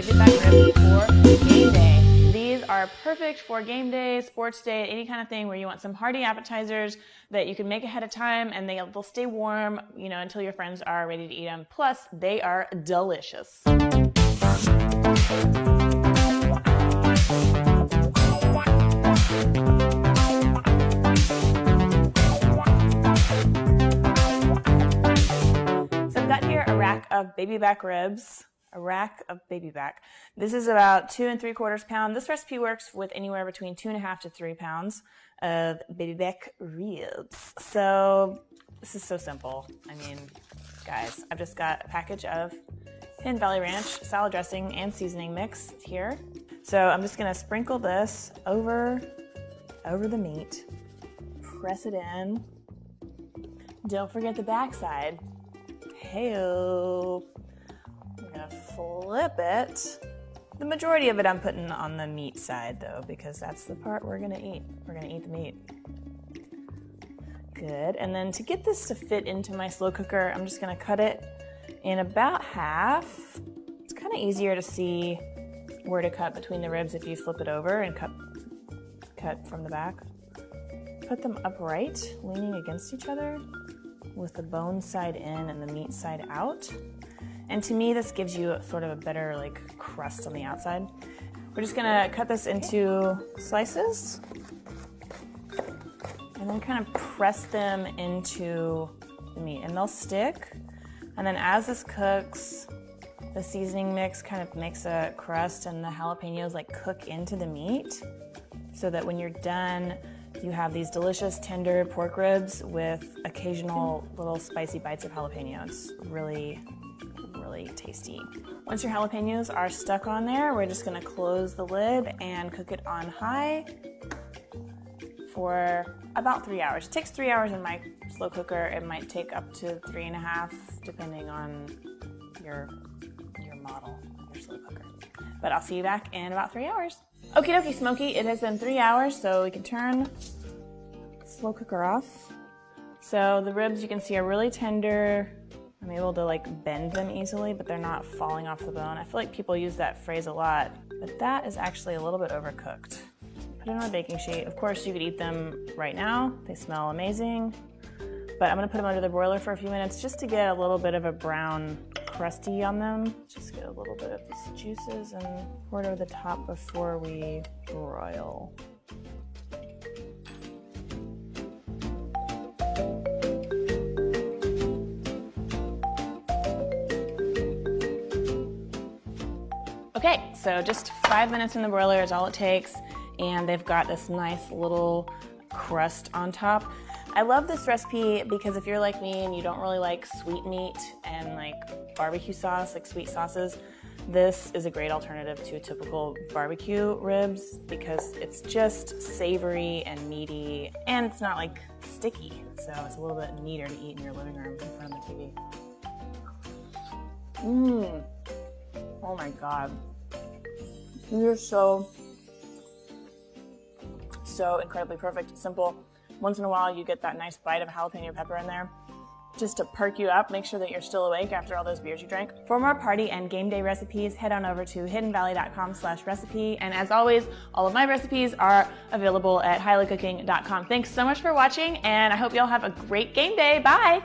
baby back ribs for game day. These are perfect for game day, sports day, any kind of thing where you want some hearty appetizers that you can make ahead of time and they'll stay warm, you know, until your friends are ready to eat them. Plus, they are delicious. Of baby back ribs, a rack of baby back. This is about 2 3/4 pounds. This recipe works with anywhere between 2.5 to 3 pounds of baby back ribs. So this is so simple. I mean, guys, I've just got a package of Hidden Valley Ranch salad dressing and seasoning mix here. So I'm just gonna sprinkle this over the meat, press it in. Don't forget the backside. Hey-o. I'm gonna flip it. The majority of it I'm putting on the meat side though, because that's the part we're gonna eat. We're gonna eat the meat. Good, and then to get this to fit into my slow cooker, I'm just gonna cut it in about half. It's kind of easier to see where to cut between the ribs if you flip it over and cut from the back. Put them upright, leaning against each other, with the bone side in and the meat side out. And to me, this gives you sort of a better like crust on the outside. We're just gonna cut this into slices and then kind of press them into the meat and they'll stick. And then as this cooks, the seasoning mix kind of makes a crust and the jalapenos like cook into the meat so that when you're done, you have these delicious tender pork ribs with occasional little spicy bites of jalapeno. It's really, really tasty. Once your jalapenos are stuck on there, we're just gonna close the lid and cook it on high for about 3 hours. It takes 3 hours in my slow cooker. It might take up to 3.5, depending on your model of your slow cooker. But I'll see you back in about 3 hours. Okie dokie, Smokey, it has been 3 hours, so we can turn slow cooker off. So the ribs you can see are really tender. I'm able to like bend them easily, but they're not falling off the bone. I feel like people use that phrase a lot, but that is actually a little bit overcooked. Put it on a baking sheet. Of course, you could eat them right now. They smell amazing, but I'm gonna put them under the broiler for a few minutes just to get a little bit of a brown crusty on them. Just get a little bit of these juices and pour it over the top before we broil. Okay, so just 5 minutes in the broiler is all it takes, and they've got this nice little crust on top. I love this recipe because if you're like me and you don't really like sweet meat and like barbecue sauce, like sweet sauces, this is a great alternative to typical barbecue ribs because it's just savory and meaty and it's not like sticky. So it's a little bit neater to eat in your living room in front of the TV. Oh my God. These are so incredibly perfect, simple. Once in a while, you get that nice bite of jalapeno pepper in there just to perk you up, make sure that you're still awake after all those beers you drank. For more party and game day recipes, head on over to hiddenvalley.com/recipe. And as always, all of my recipes are available at highlycooking.com. Thanks so much for watching, and I hope you all have a great game day. Bye!